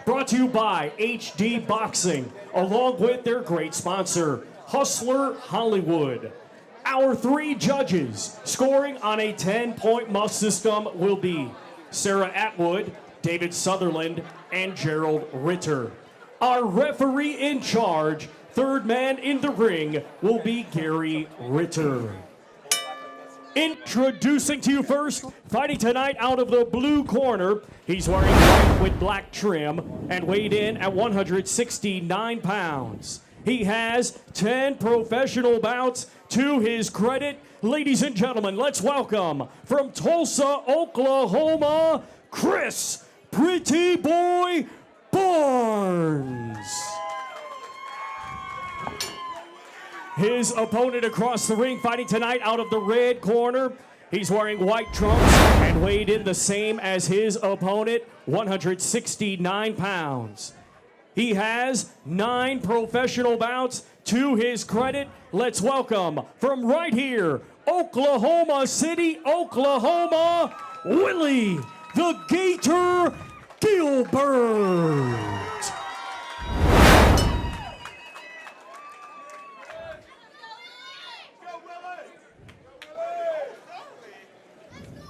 brought to you by HD Boxing, along with their great sponsor, Hustler Hollywood. Our 3 judges scoring on a 10-point must system will be Sarah Atwood, David Sutherland, and Gerald Ritter. Our referee in charge, third man in the ring, will be Gary Ritter. Introducing to you first, fighting tonight out of the blue corner, he's wearing white with black trim and weighed in at 169 pounds. He has 10 professional bouts to his credit. Ladies and gentlemen, let's welcome from Tulsa, Oklahoma, Chris Pretty Boy Barnes. His opponent across the ring, fighting tonight out of the red corner. He's wearing white trunks and weighed in the same as his opponent, 169 pounds. He has 9 professional bouts to his credit. Let's welcome from right here, Oklahoma City, Oklahoma, Willie the Gator Gilbert.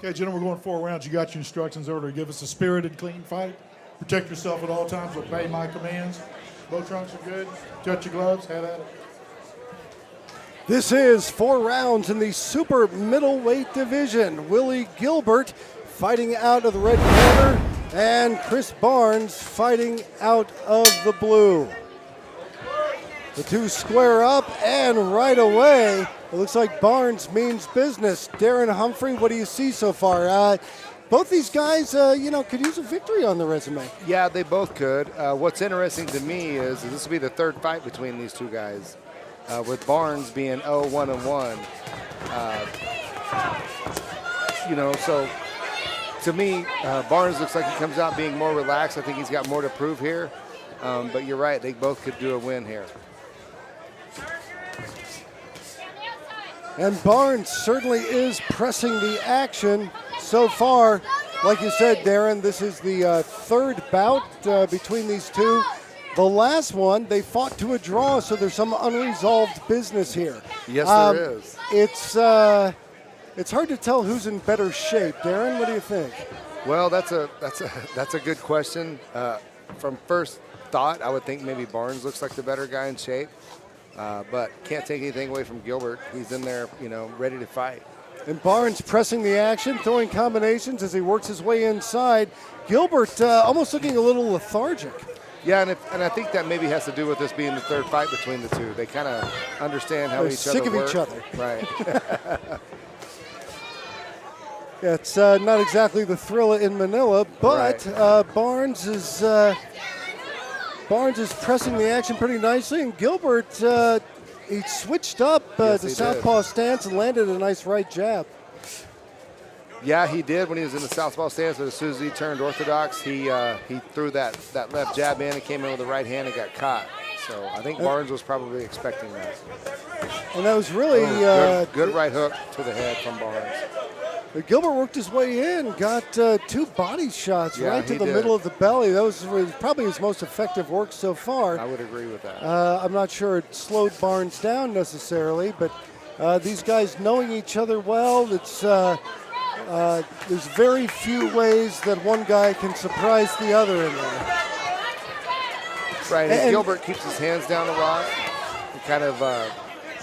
Okay, gentlemen, we're going 4 rounds. You got your instructions earlier. Give us a spirited, clean fight. Protect yourself at all times. Obey my commands. Bow trunks are good. Touch your gloves. Have at it. This is 4 rounds in the super middleweight division. Willie Gilbert fighting out of the red corner, and Chris Barnes fighting out of the blue. The 2 square up, and right away, it looks like Barnes means business. Darren Humphrey, what do you see so far? Both these guys, could use a victory on the resume. Yeah, they both could. What's interesting to me is this will be the 3rd fight between these 2 guys, with Barnes being 0-1-1. So to me, Barnes looks like he comes out being more relaxed. I think he's got more to prove here. But you're right, they both could do a win here. And Barnes certainly is pressing the action so far. Like you said, Darren, this is the 3rd bout between these 2. The last one, they fought to a draw, so there's some unresolved business here. Yes, there is. It's hard to tell who's in better shape. Darren, what do you think? Well, that's a good question. From first thought, I would think maybe Barnes looks like the better guy in shape. But can't take anything away from Gilbert. He's in there, ready to fight. And Barnes pressing the action, throwing combinations as he works his way inside. Gilbert almost looking a little lethargic. Yeah, and I think that maybe has to do with this being the 3rd fight between the 2. They kind of understand how They're each other work. sick of each other. Right. Yeah, it's not exactly the Thrilla in Manila, but right. Barnes is pressing the action pretty nicely, and Gilbert, he switched up Yes, to he southpaw stance and landed a nice right jab. Yeah, he did when he was in the southpaw stance, but as soon as he turned orthodox, he threw that left jab in and came in with the right hand and got caught. So I think Barnes was probably expecting that. And that was really good right hook to the head from Barnes. Gilbert worked his way in, got 2 body shots right to the did. middle of the belly. That was probably his most effective work so far. I would agree with that. I'm not sure it slowed Barnes down necessarily, but these guys knowing each other well, there's very few ways that one guy can surprise the other in there. Right, and Gilbert keeps his hands down a lot. He kind of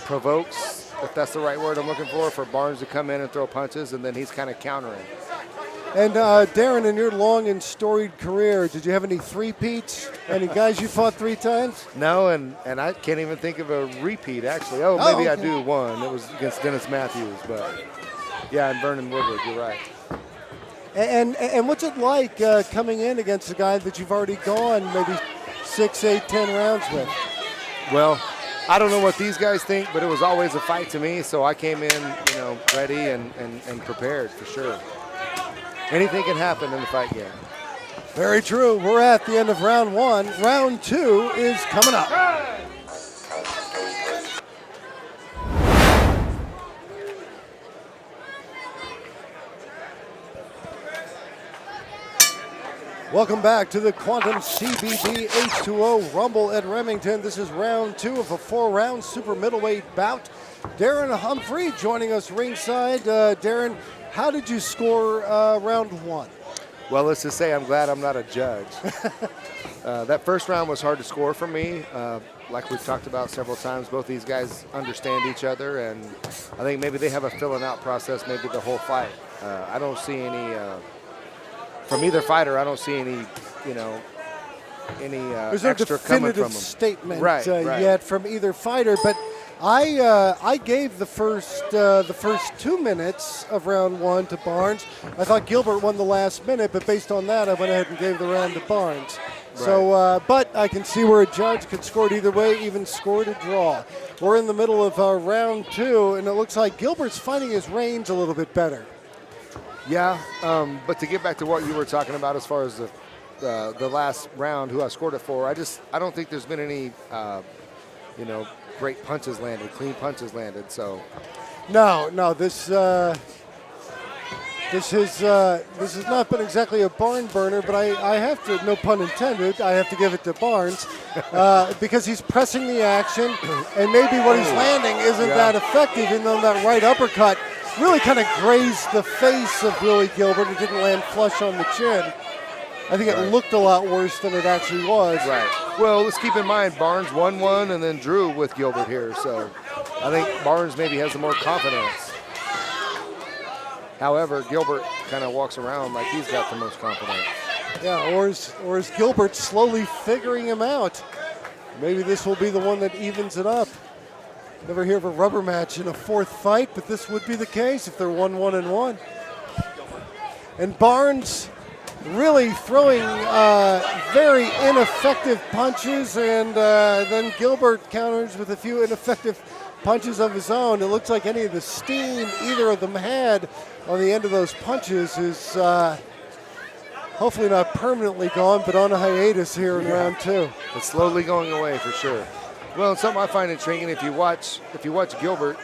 provokes, if that's the right word I'm looking for Barnes to come in and throw punches, and then he's kind of countering. And Darren, in your long and storied career, did you have any three-peats? Any guys you fought 3 times? No, and I can't even think of a repeat, actually. Maybe okay. I do one. It was against Dennis Matthews, but yeah, and Vernon Woodward, you're right. And what's it like coming in against a guy that you've already gone maybe 6, 8, 10 rounds with? Well, I don't know what these guys think, but it was always a fight to me, so I came in, ready and prepared for sure. Anything can happen in the fight game. Very true. We're at the end of round 1. Round 2 is coming up. Welcome back to the Quantum CBD H2O Rumble at Remington. This is round 2 of a 4-round super middleweight bout. Darren Humphrey joining us ringside. Darren, how did you score round 1? Well, let's just say I'm glad I'm not a judge. That first round was hard to score for me. Like we've talked about several times, both these guys understand each other, and I think maybe they have a filling out process maybe the whole fight. I don't see any, from either fighter, I don't see any, There's no extra coming from definitive them. statement Right. yet from either fighter, but I gave the first 2 minutes of round 1 to Barnes. I thought Gilbert won the last minute, but based on that, I went ahead and gave the round to Barnes. So, but I can see where a judge could score it either way, even scored a draw. We're in the middle of round 2, and it looks like Gilbert's finding his range a little bit better. Yeah, but to get back to what you were talking about as far as the last round, who I scored it for, I don't think there's been any, great punches landed, clean punches landed. So No, this has not been exactly a barn burner, but I have to, no pun intended, I have to give it to Barnes because he's pressing the action, and maybe what he's landing isn't that effective, even though that right uppercut really kind of grazed the face of Willie Gilbert. It didn't land flush on the chin. I think it looked a lot worse than it actually was. Right. Well, let's keep in mind Barnes won one and then drew with Gilbert here, so I think Barnes maybe has the more confidence. However, Gilbert kind of walks around like he's got the most confidence. Yeah, or is Gilbert slowly figuring him out? Maybe this will be the one that evens it up. Never hear of a rubber match in a 4th fight, but this would be the case if they're 1-1-1. And Barnes really throwing very ineffective punches, and then Gilbert counters with a few ineffective punches of his own. It looks like any of the steam either of them had on the end of those punches is hopefully not permanently gone, but on a hiatus here in round 2. It's slowly going away for sure. Well, it's something I find intriguing. If you watch Gilbert,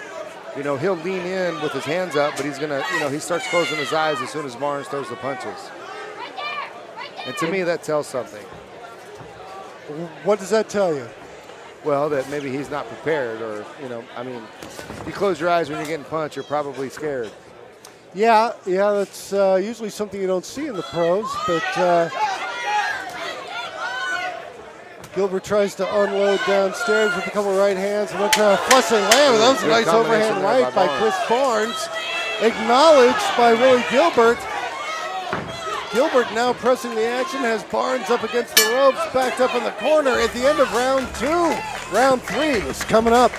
he'll lean in with his hands up, but he's gonna, he starts closing his eyes as soon as Barnes throws the punches. And to me, that tells something. What does that tell you? Well, that maybe he's not prepared, or if you close your eyes when you're getting punched, you're probably scared. Yeah, that's usually something you don't see in the pros, but Gilbert tries to unload downstairs with a couple right hands, and then trying to flush and land. That was a nice overhand right by Chris Barnes. Acknowledged by Willie Gilbert. Gilbert now pressing the action, has Barnes up against the ropes, backed up in the corner at the end of round 2. Round 3 is coming up.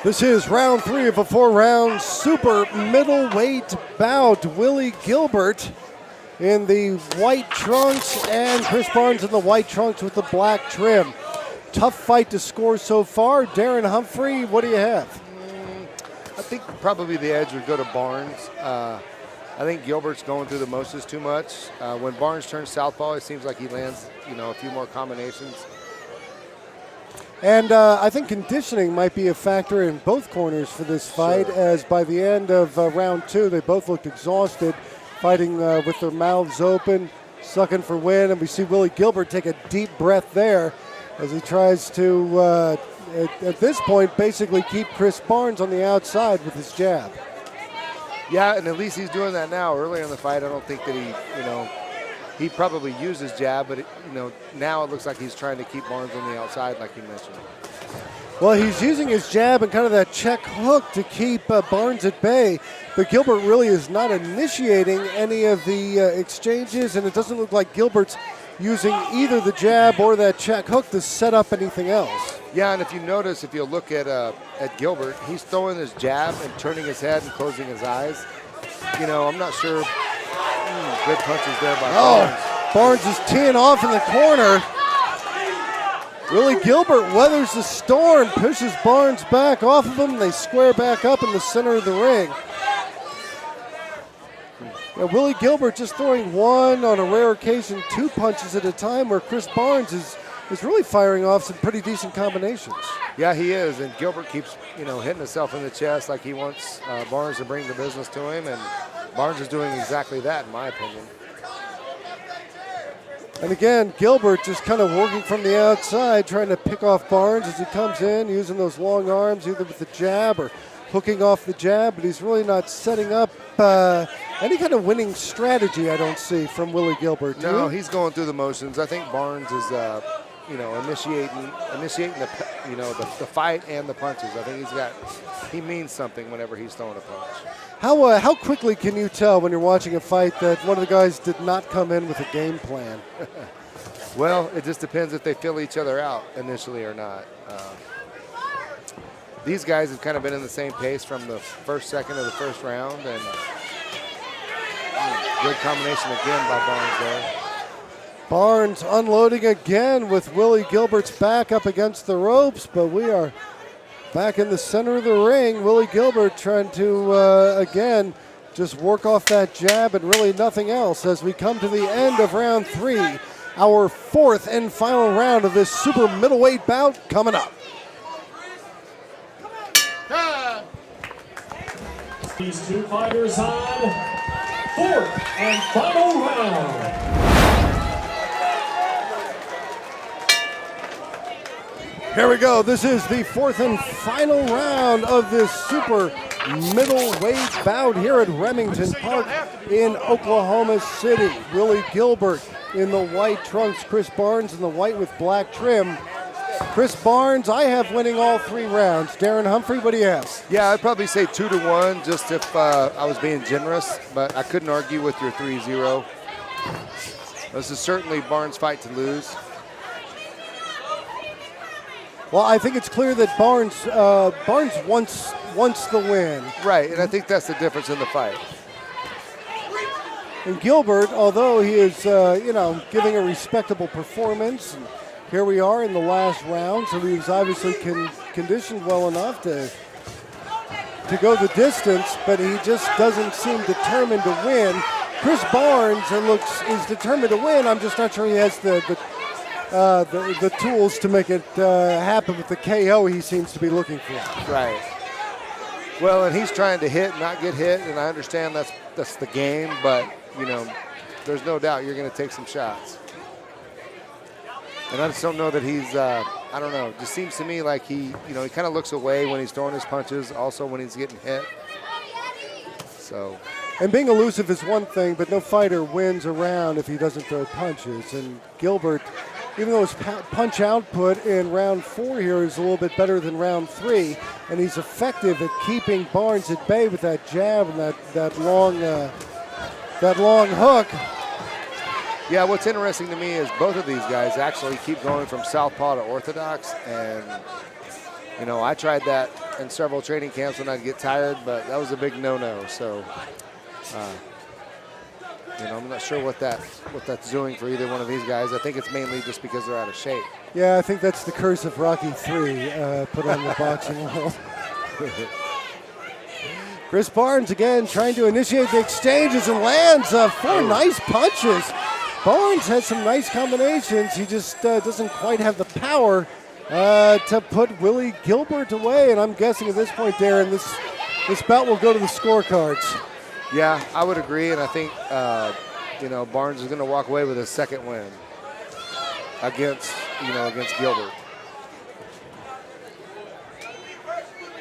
This is round 3 of a 4-round super middleweight bout. Willie Gilbert in the white trunks and Chris Barnes in the white trunks with the black trim. Tough fight to score so far. Darren Humphrey, what do you have? I think probably the edge would go to Barnes. I think Gilbert's going through the motions too much. When Barnes turns southpaw, it seems like he lands, a few more combinations. And I think conditioning might be a factor in both corners for this fight, as by the end of round 2, they both looked exhausted, fighting with their mouths open, sucking for wind, and we see Willie Gilbert take a deep breath there as he tries to, at this point, basically keep Chris Barnes on the outside with his jab. Yeah, and at least he's doing that now. Earlier in the fight, I don't think that he probably used his jab, but now it looks like he's trying to keep Barnes on the outside, like you mentioned. Well, he's using his jab and kind of that check hook to keep Barnes at bay, but Gilbert really is not initiating any of the exchanges, and it doesn't look like Gilbert's using either the jab or that check hook to set up anything else. Yeah, and if you notice, if you look at Gilbert, he's throwing his jab and turning his head and closing his eyes. I'm not sure. Good punches there by Barnes. Barnes is teeing off in the corner. Willie Gilbert weathers the storm, pushes Barnes back off of him. They square back up in the center of the ring. Now, Willie Gilbert just throwing one, on a rare occasion, 2 punches at a time, where Chris Barnes is really firing off some pretty decent combinations. Yeah, he is, and Gilbert keeps, hitting himself in the chest like he wants Barnes to bring the business to him, and Barnes is doing exactly that, in my opinion. And again, Gilbert just kind of working from the outside, trying to pick off Barnes as he comes in, using those long arms, either with the jab or hooking off the jab, but he's really not setting up any kind of winning strategy, I don't see, from Willie Gilbert. No, he's going through the motions. I think Barnes is, initiating the fight and the punches. I think he means something whenever he's throwing a punch. How quickly can you tell when you're watching a fight that one of the guys did not come in with a game plan? Well, it just depends if they fill each other out initially or not. These guys have kind of been in the same pace from the first second of the first round, and good combination again by Barnes there. Barnes unloading again with Willie Gilbert's back up against the ropes, but we are back in the center of the ring. Willie Gilbert trying to, again, just work off that jab and really nothing else as we come to the end of round 3, our 4th and final round of this super middleweight bout coming up. These two fighters on 4th and final round. Here we go. This is the 4th and final round of this super middleweight bout here at Remington Park in Oklahoma City. Willie Gilbert in the white trunks, Chris Barnes in the white with black trim. Chris Barnes, I have winning all 3 rounds. Darren Humphrey, what do you have? Yeah, I'd probably say 2-1, just if I was being generous, but I couldn't argue with your 3-0. This is certainly Barnes' fight to lose. Well, I think it's clear that Barnes wants the win. Right, and I think that's the difference in the fight. And Gilbert, although he is, giving a respectable performance, and here we are in the last round, so he was obviously conditioned well enough to go the distance, but he just doesn't seem determined to win. Chris Barnes is determined to win. I'm just not sure he has the tools to make it happen with the KO he seems to be looking for. Right. Well, and he's trying to hit, not get hit, and I understand that's the game, but, there's no doubt you're going to take some shots. And I just don't know that he's, I don't know, it just seems to me like he kind of looks away when he's throwing his punches, also when he's getting hit. So. And being elusive is one thing, but no fighter wins a round if he doesn't throw punches. And Gilbert, even though his punch output in round 4 here is a little bit better than round 3, and he's effective at keeping Barnes at bay with that jab and that long hook. Yeah, what's interesting to me is both of these guys actually keep going from southpaw to orthodox, and I tried that in several training camps when I'd get tired, but that was a big no-no. So, I'm not sure what that's doing for either one of these guys. I think it's mainly just because they're out of shape. Yeah, I think that's the curse of Rocky III put on the boxing world. Chris Barnes again trying to initiate the exchanges and lands 4 nice punches. Barnes has some nice combinations. He just doesn't quite have the power to put Willie Gilbert away. And I'm guessing at this point, Darren, this bout will go to the scorecards. Yeah, I would agree, and I think Barnes is going to walk away with a second win against Gilbert.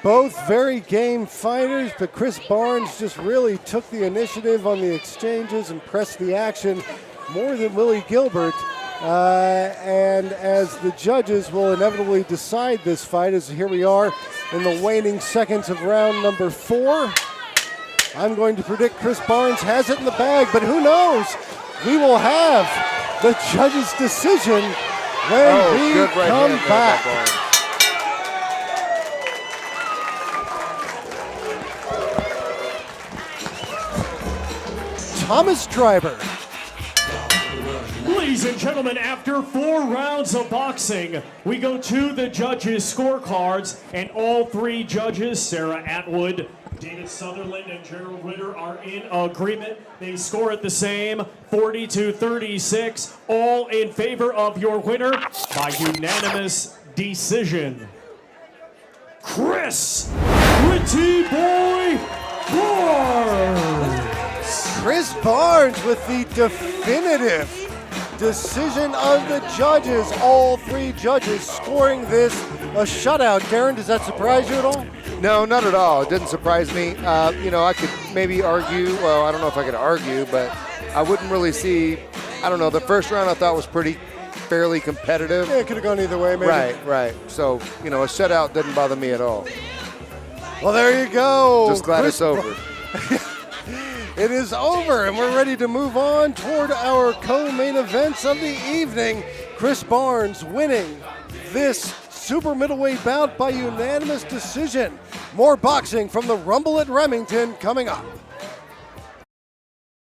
Both very game fighters, but Chris Barnes just really took the initiative on the exchanges and pressed the action more than Willie Gilbert. And as the judges will inevitably decide this fight, as here we are in the waning seconds of round number 4, I'm going to predict Chris Barnes has it in the bag, but who knows? We will have the judges' decision when we come back. Thomas Driver. Ladies and gentlemen, after 4 rounds of boxing, we go to the judges' scorecards, and all 3 judges, Sarah Atwood, David Sutherland, and Gerald Ritter, are in agreement. They score it the same, 40-36, all in favor of your winner by unanimous decision. Chris "Pretty Boy" Barnes. Chris Barnes with the definitive decision of the judges. All three judges scoring this a shutout. Darren, does that surprise you at all? No, not at all. It didn't surprise me. I could maybe argue. Well, I don't know if I could argue, but I wouldn't really see. I don't know. The first round I thought was fairly competitive. Yeah, it could have gone either way, maybe. Right. So, a shutout didn't bother me at all. Well, there you go. Just glad it's over. It is over, and we're ready to move on toward our co-main events of the evening. Chris Barnes winning this super middleweight bout by unanimous decision. More boxing from the Rumble at Remington coming up.